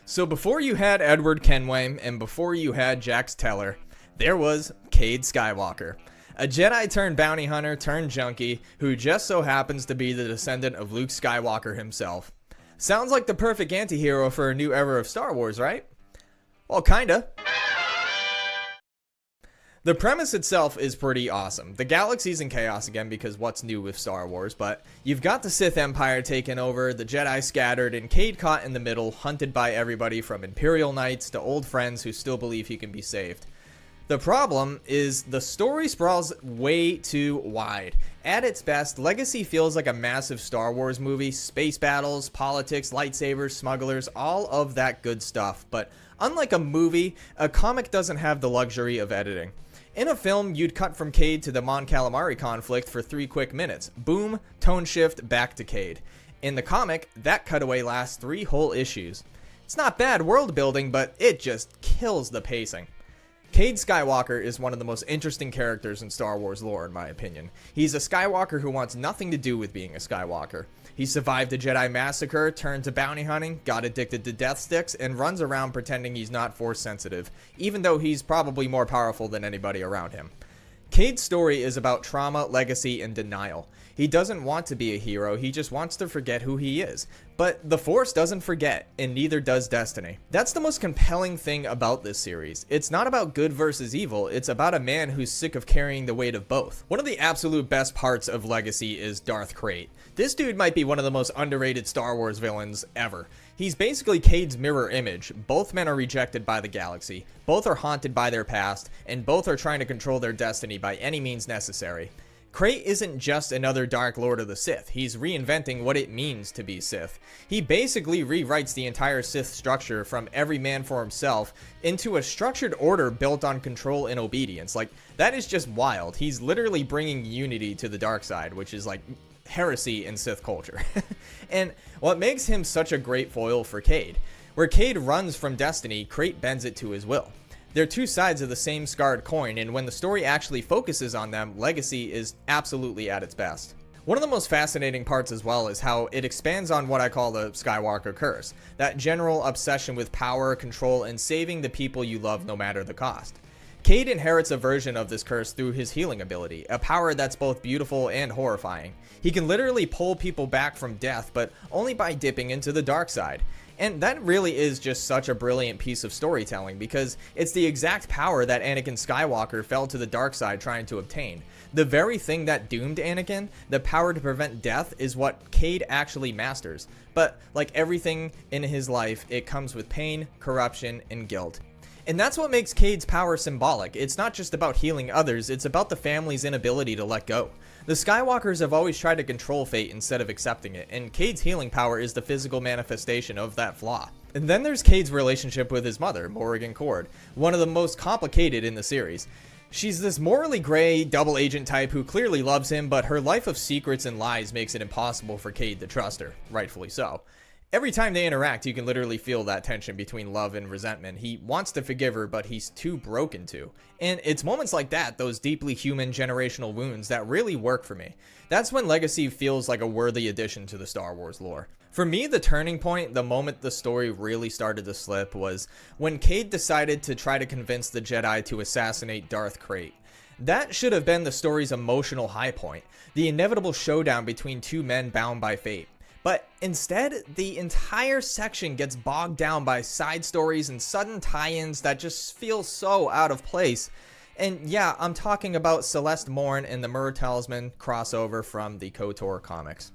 So before you had Edward Kenway and before you had Jax Teller, there was Cade Skywalker, a Jedi turned bounty hunter turned junkie who just so happens to be the descendant of Luke Skywalker himself. Sounds like the perfect anti-hero for a new era of Star Wars, right? Well, kinda. The premise itself is pretty awesome. The galaxy's in chaos again because what's new with Star Wars, but you've got the Sith Empire taken over, the Jedi scattered, and Cade caught in the middle, hunted by everybody from Imperial Knights to old friends who still believe he can be saved. The problem is the story sprawls way too wide. At its best, Legacy feels like a massive Star Wars movie, space battles, politics, lightsabers, smugglers, all of that good stuff. But unlike a movie, a comic doesn't have the luxury of editing. In a film, you'd cut from Cade to the Mon Calamari conflict for 3 quick minutes. Boom, tone shift, back to Cade. In the comic, that cutaway lasts 3 whole issues. It's not bad world building, but it just kills the pacing. Cade Skywalker is one of the most interesting characters in Star Wars lore, in my opinion. He's a Skywalker who wants nothing to do with being a Skywalker. He survived a Jedi massacre, turned to bounty hunting, got addicted to death sticks, and runs around pretending he's not force sensitive, even though he's probably more powerful than anybody around him. Cade's story is about trauma, legacy, and denial. He doesn't want to be a hero, he just wants to forget who he is. But the Force doesn't forget, and neither does Destiny. That's the most compelling thing about this series. It's not about good versus evil, it's about a man who's sick of carrying the weight of both. One of the absolute best parts of Legacy is Darth Krayt. This dude might be one of the most underrated Star Wars villains ever. He's basically Cade's mirror image. Both men are rejected by the galaxy, both are haunted by their past, and both are trying to control their destiny by any means necessary. Krayt isn't just another Dark Lord of the Sith, he's reinventing what it means to be Sith. He basically rewrites the entire Sith structure from every man for himself into a structured order built on control and obedience. Like, that is just wild. He's literally bringing unity to the dark side, which is like heresy in Sith culture. And what makes him such a great foil for Cade? Where Cade runs from destiny, Krayt bends it to his will. They're two sides of the same scarred coin, and when the story actually focuses on them, Legacy is absolutely at its best. One of the most fascinating parts as well is how it expands on what I call the Skywalker curse, that general obsession with power, control, and saving the people you love no matter the cost. Cade inherits a version of this curse through his healing ability, a power that's both beautiful and horrifying. He can literally pull people back from death, but only by dipping into the dark side. And that really is just such a brilliant piece of storytelling because it's the exact power that Anakin Skywalker fell to the dark side trying to obtain. The very thing that doomed Anakin, the power to prevent death, is what Cade actually masters. But like everything in his life, it comes with pain, corruption, and guilt. And that's what makes Cade's power symbolic. It's not just about healing others, it's about the family's inability to let go. The Skywalkers have always tried to control fate instead of accepting it, and Cade's healing power is the physical manifestation of that flaw. And then there's Cade's relationship with his mother, Morrigan Cord, one of the most complicated in the series. She's this morally gray, double agent type who clearly loves him, but her life of secrets and lies makes it impossible for Cade to trust her, rightfully so. Every time they interact, you can literally feel that tension between love and resentment. He wants to forgive her, but he's too broken to. And it's moments like that, those deeply human generational wounds, that really work for me. That's when Legacy feels like a worthy addition to the Star Wars lore. For me, the turning point, the moment the story really started to slip, was when Cade decided to try to convince the Jedi to assassinate Darth Krayt. That should have been the story's emotional high point, the inevitable showdown between two men bound by fate. But instead, the entire section gets bogged down by side stories and sudden tie-ins that just feel so out of place. And yeah, I'm talking about Celeste Morn and the Mur Talisman crossover from the KOTOR comics.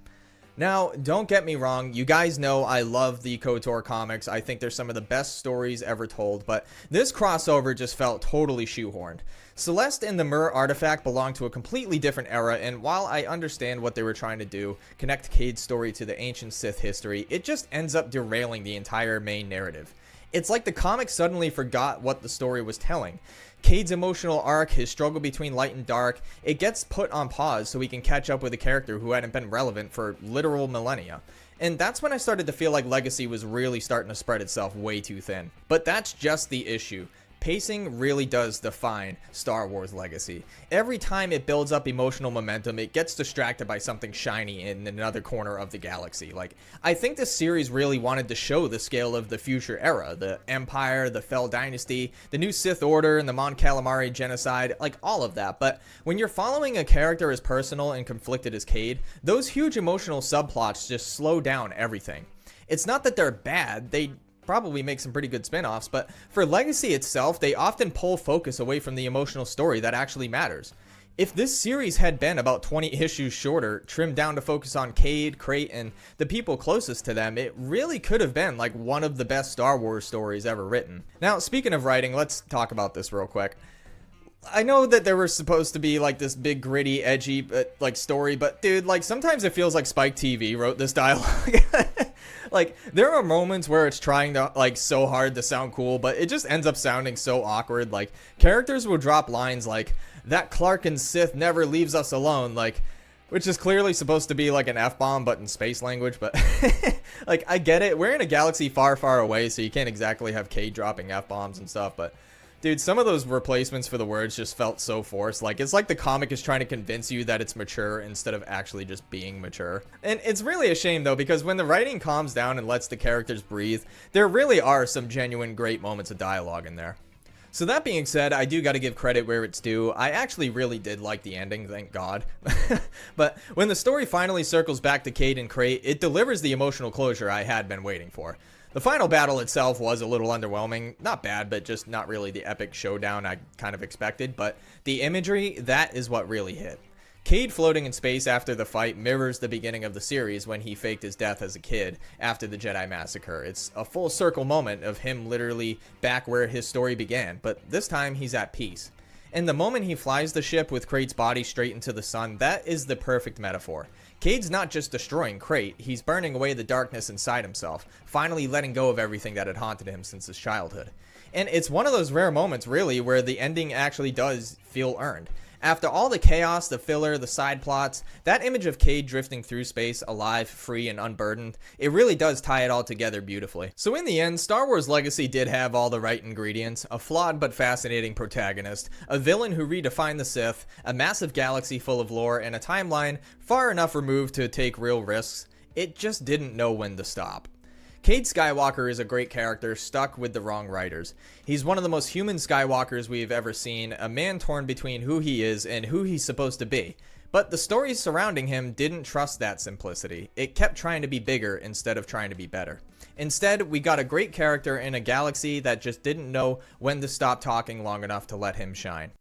Now, don't get me wrong, you guys know I love the KOTOR comics. I think they're some of the best stories ever told, but this crossover just felt totally shoehorned. Celeste and the Mur artifact belong to a completely different era, and while I understand what they were trying to do, connect Cade's story to the ancient Sith history, it just ends up derailing the entire main narrative. It's like the comic suddenly forgot what the story was telling. Cade's emotional arc, his struggle between light and dark, it gets put on pause so he can catch up with a character who hadn't been relevant for literal millennia. And that's when I started to feel like Legacy was really starting to spread itself way too thin. But that's just the issue. Pacing really does define Star Wars Legacy. Every time it builds up emotional momentum, it gets distracted by something shiny in another corner of the galaxy. Like, I think this series really wanted to show the scale of the future era, the Empire, the Fel Dynasty, the new Sith Order, and the Mon Calamari genocide, like all of that. But when you're following a character as personal and conflicted as Cade, those huge emotional subplots just slow down everything. It's not that they're bad, they probably make some pretty good spin-offs, but for Legacy itself, they often pull focus away from the emotional story that actually matters. If this series had been about 20 issues shorter, trimmed down to focus on Cade, Krayt, and the people closest to them, it really could have been like one of the best Star Wars stories ever written. Now, speaking of writing, let's talk about this real quick. I know that there was supposed to be like this big gritty edgy like story, but dude, like sometimes it feels like Spike TV wrote this dialogue. Like there are moments where it's trying to like so hard to sound cool, but it just ends up sounding so awkward. Like characters will drop lines like that Clark and Sith never leaves us alone, like, which is clearly supposed to be like an F-bomb but in space language, but like I get it, we're in a galaxy far away, so you can't exactly have Cade dropping F-bombs and stuff, but dude, some of those replacements for the words just felt so forced. Like, it's like the comic is trying to convince you that it's mature instead of actually just being mature. And it's really a shame, though, because when the writing calms down and lets the characters breathe, there really are some genuine great moments of dialogue in there. So that being said, I do got to give credit where it's due. I actually really did like the ending, thank God. But when the story finally circles back to Cade and Krayt, it delivers the emotional closure I had been waiting for. The final battle itself was a little underwhelming. Not bad, but just not really the epic showdown I kind of expected. But the imagery, that is what really hit. Cade floating in space after the fight mirrors the beginning of the series when he faked his death as a kid after the Jedi Massacre. It's a full circle moment of him literally back where his story began, but this time he's at peace. And the moment he flies the ship with Krayt's body straight into the sun, that is the perfect metaphor. Cade's not just destroying Krayt, he's burning away the darkness inside himself, finally letting go of everything that had haunted him since his childhood. And it's one of those rare moments, really, where the ending actually does feel earned. After all the chaos, the filler, the side plots, that image of Cade drifting through space, alive, free, and unburdened, it really does tie it all together beautifully. So in the end, Star Wars Legacy did have all the right ingredients: a flawed but fascinating protagonist, a villain who redefined the Sith, a massive galaxy full of lore, and a timeline far enough removed to take real risks. It just didn't know when to stop. Cade Skywalker is a great character stuck with the wrong writers. He's one of the most human Skywalkers we've ever seen, a man torn between who he is and who he's supposed to be. But the stories surrounding him didn't trust that simplicity. It kept trying to be bigger instead of trying to be better. Instead, we got a great character in a galaxy that just didn't know when to stop talking long enough to let him shine.